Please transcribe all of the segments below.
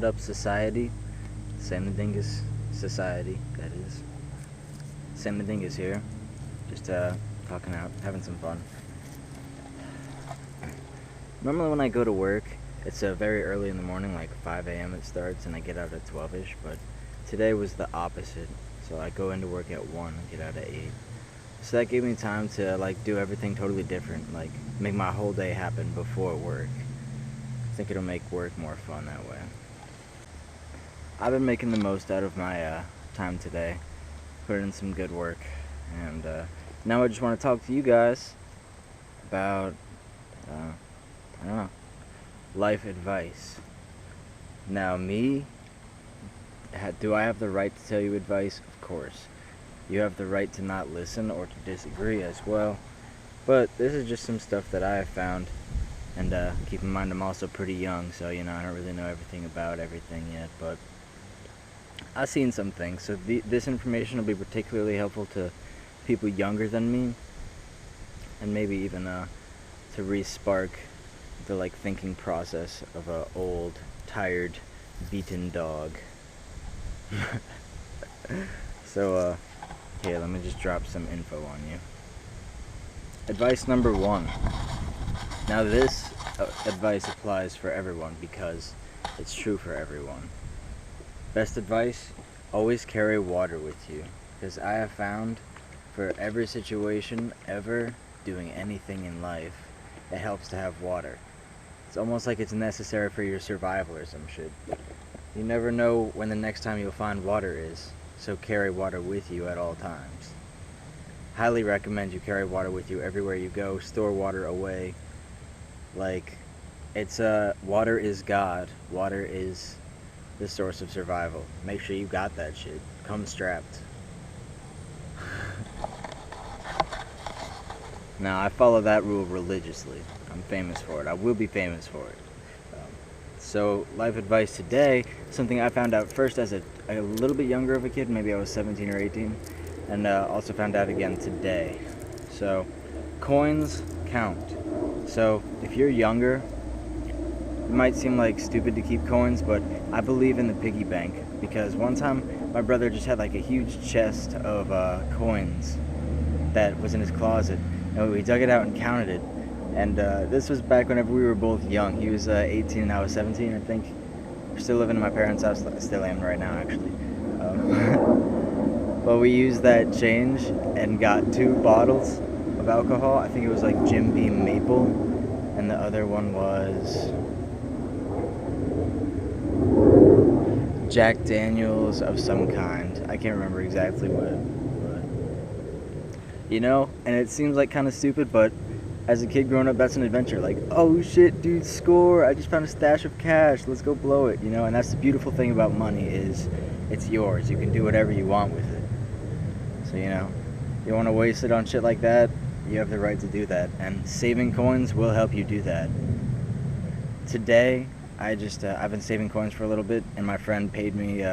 up, society? Samthedingus society, that is. Samthedingus here. Just talking out, having some fun. Normally when I go to work, it's very early in the morning, like 5 a.m. it starts, and I get out at 12ish, but today was the opposite. So I go into work at 1 and get out at 8. So that gave me time to like do everything totally different, like make my whole day happen before work. I think it'll make work more fun that way. I've been making the most out of my time today, put in some good work, and now I just want to talk to you guys about, I don't know, life advice. Now me, do I have the right to tell you advice? Of course. You have the right to not listen or to disagree as well, but this is just some stuff that I have found, and keep in mind I'm also pretty young, so I don't really know everything about everything yet, but I've seen some things, so this information will be particularly helpful to people younger than me, and maybe even to re-spark the thinking process of a old, tired, beaten dog. So here, let me just drop some info on you. Advice number 1. Now this advice applies for everyone because it's true for everyone. Best advice, always carry water with you, because I have found for every situation ever doing anything in life, it helps to have water. It's almost like it's necessary for your survival or some shit. You never know when the next time you'll find water is, so carry water with you at all times. Highly recommend you carry water with you everywhere you go. Store water away. It's water is God. Water is the source of survival. Make sure you got that shit. Come strapped. Now, I follow that rule religiously. I'm famous for it. I will be famous for it. So, life advice today, something I found out first as a little bit younger of a kid, maybe I was 17 or 18, and also found out again today. So, coins count. So, if you're younger, it might seem like stupid to keep coins, but I believe in the piggy bank, because one time my brother just had a huge chest of coins that was in his closet, and we dug it out and counted it. And this was back whenever we were both young. He was 18 and I was 17, I think. We're still living in my parents' house. I still am right now, actually. But we used that change and got 2 bottles of alcohol. I think it was Jim Beam Maple, and the other one was Jack Daniels of some kind. I can't remember exactly what, but and it seems kind of stupid, but as a kid growing up, that's an adventure. Oh shit, dude, score! I just found a stash of cash. Let's go blow it, And that's the beautiful thing about money is it's yours. You can do whatever you want with it. So you want to waste it on shit like that, you have the right to do that. And saving coins will help you do that. Today, I've been saving coins for a little bit, and my friend paid me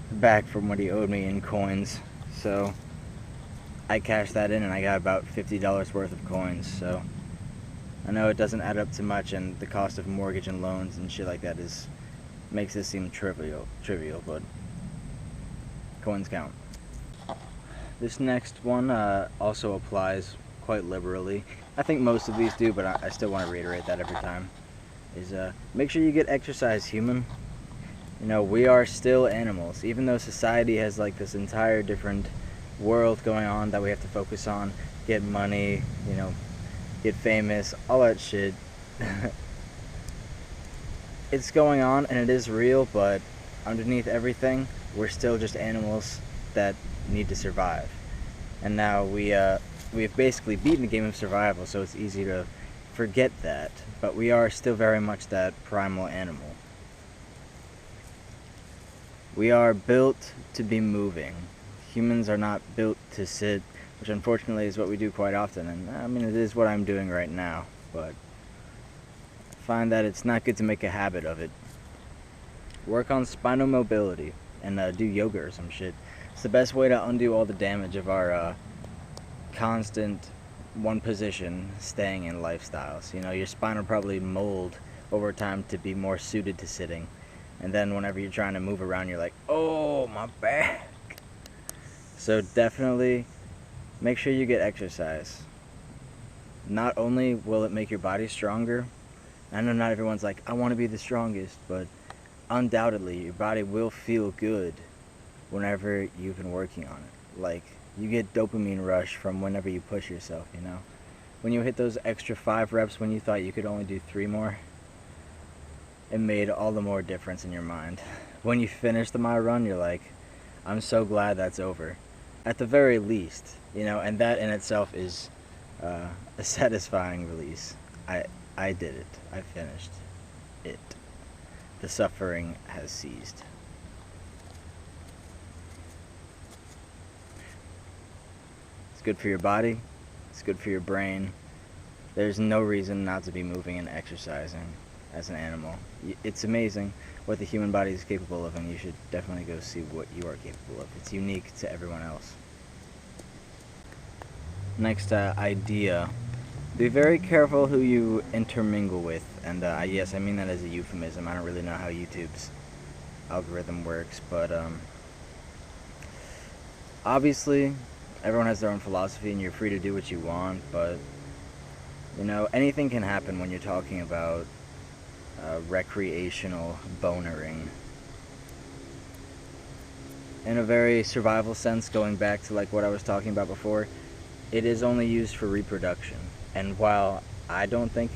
back from what he owed me in coins. So I cashed that in and I got about $50 worth of coins. So I know it doesn't add up to much, and the cost of mortgage and loans and shit like that makes this seem trivial, but coins count. This next one also applies quite liberally. I think most of these do, but I still want to reiterate that every time. Is make sure you get exercise, human. We are still animals, even though society has this entire different world going on that we have to focus on, get money, get famous, all that shit. It's going on and it is real, but underneath everything, we're still just animals that need to survive. And now we've basically beaten the game of survival, so it's easy to forget that, but we are still very much that primal animal. We are built to be moving. Humans are not built to sit, which unfortunately is what we do quite often, and it is what I'm doing right now, but I find that it's not good to make a habit of it. Work on spinal mobility, and do yoga or some shit. It's the best way to undo all the damage of our constant one position staying in lifestyles. Your spine will probably mold over time to be more suited to sitting, And then whenever you're trying to move around, you're like, oh, my back. So definitely make sure you get exercise. Not only will it make your body stronger, I know not everyone's like, I want to be the strongest, but undoubtedly your body will feel good whenever you've been working on it. Like, you get dopamine rush from whenever you push yourself, you know? When you hit those extra 5 reps when you thought you could only do 3 more, it made all the more difference in your mind. When you finish the mile run, you're like, I'm so glad that's over. At the very least, you know, and that in itself is a satisfying release. I did it. I finished it. The suffering has ceased. It's good for your body. It's good for your brain. There's no reason not to be moving and exercising as an animal. It's amazing what the human body is capable of, and you should definitely go see what you are capable of. It's unique to everyone else. Next idea. Be very careful who you intermingle with. And yes, I mean that as a euphemism. I don't really know how YouTube's algorithm works, but obviously everyone has their own philosophy and you're free to do what you want, but you know, anything can happen when you're talking about recreational bonering. In a very survival sense, going back to like what I was talking about before, it is only used for reproduction. And while I don't think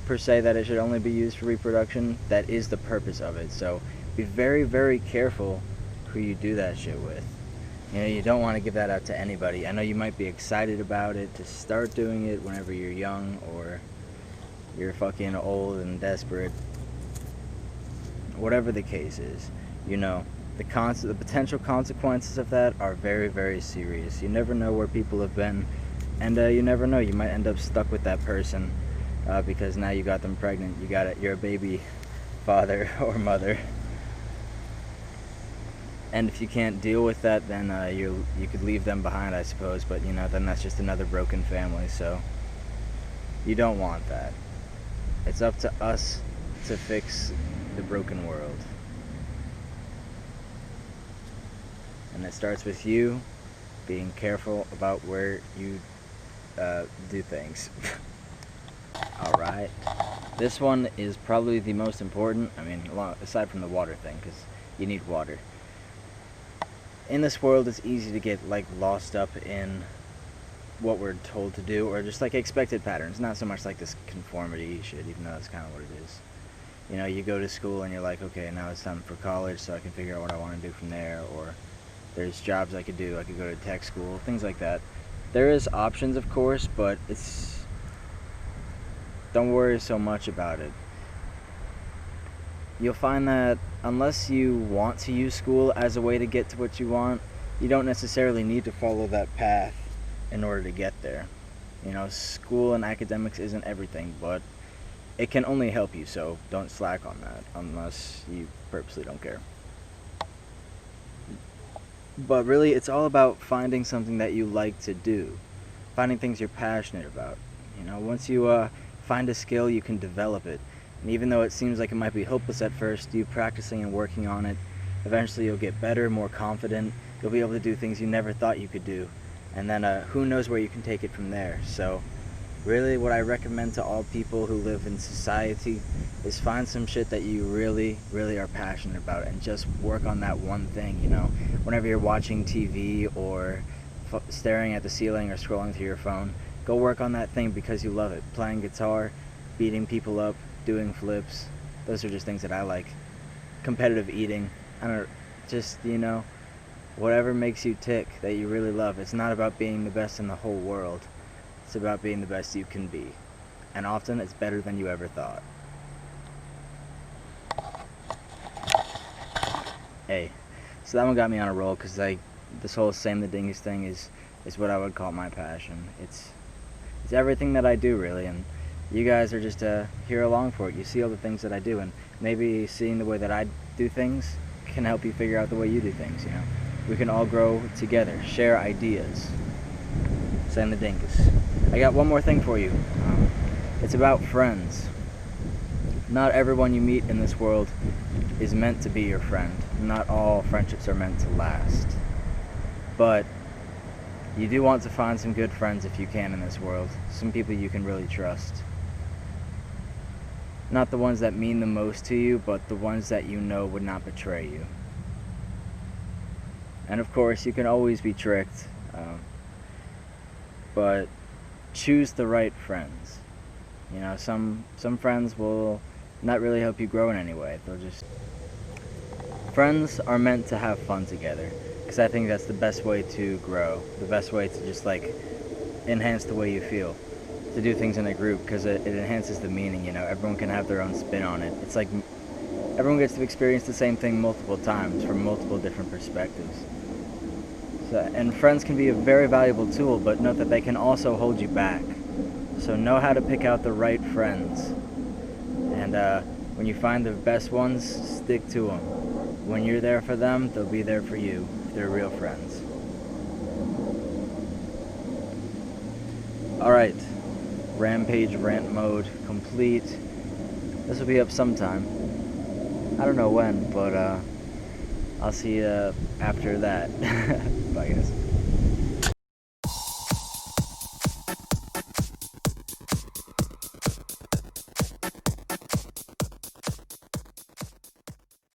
per se that it should only be used for reproduction, that is the purpose of it. So be very, very careful who you do that shit with. You know, you don't want to give that out to anybody. I know you might be excited about it to start doing it whenever you're young or you're fucking old and desperate. Whatever the case is, you know, the potential consequences of that are very, very serious. You never know where people have been, and you never know, you might end up stuck with that person because now you got them pregnant. You're a baby father or mother. And if you can't deal with that, then you could leave them behind, I suppose. But you know, then that's just another broken family. So you don't want that. It's up to us to fix the broken world. And it starts with you being careful about where you do things. Alright. This one is probably the most important. I mean, aside from the water thing, because you need water. In this world, it's easy to get like lost up in what we're told to do, or just like expected patterns. Not so much like this conformity shit, even though that's kind of what it is. You know, you go to school and you're like, okay, now it's time for college, so I can figure out what I want to do from there, or there's jobs I could do. I could go to tech school, things like that. There is options, of course, but don't worry so much about it. You'll find that unless you want to use school as a way to get to what you want, you don't necessarily need to follow that path in order to get there. You know, school and academics isn't everything, but it can only help you, so don't slack on that unless you purposely don't care. But really, it's all about finding something that you like to do, finding things you're passionate about. You know, once you find a skill, you can develop it. And even though it seems like it might be hopeless at first, you practicing and working on it, eventually you'll get better, more confident. You'll be able to do things you never thought you could do. And then who knows where you can take it from there. So really what I recommend to all people who live in society is find some shit that you really, really are passionate about and just work on that one thing, you know. Whenever you're watching TV or staring at the ceiling or scrolling through your phone, go work on that thing because you love it. Playing guitar, beating people up, doing flips, those are just things that I like. Competitive eating, I don't, just, you know, whatever makes you tick that you really love. It's not about being the best in the whole world. It's about being the best you can be. And often it's better than you ever thought. Hey, so that one got me on a roll because like this whole Samthedingus thing is what I would call my passion. It's everything that I do really, and you guys are just here along for it. You see all the things that I do, and maybe seeing the way that I do things can help you figure out the way you do things, you know. We can all grow together, share ideas. Samthedingus. I got one more thing for you. It's about friends. Not everyone you meet in this world is meant to be your friend. Not all friendships are meant to last. But you do want to find some good friends if you can in this world. Some people you can really trust. Not the ones that mean the most to you, but the ones that you know would not betray you. And of course, you can always be tricked, but choose the right friends. You know, some friends will not really help you grow in any way. Friends are meant to have fun together, because I think that's the best way to grow, the best way to just like enhance the way you feel, to do things in a group, because it enhances the meaning. You know, everyone can have their own spin on it. It's like everyone gets to experience the same thing multiple times from multiple different perspectives. And friends can be a very valuable tool, but note that they can also hold you back. So know how to pick out the right friends. And when you find the best ones, stick to them. When you're there for them, they'll be there for you, if they're real friends. Alright, Rampage rant mode complete. This will be up sometime. I don't know when, but I'll see you after that. Bye guys.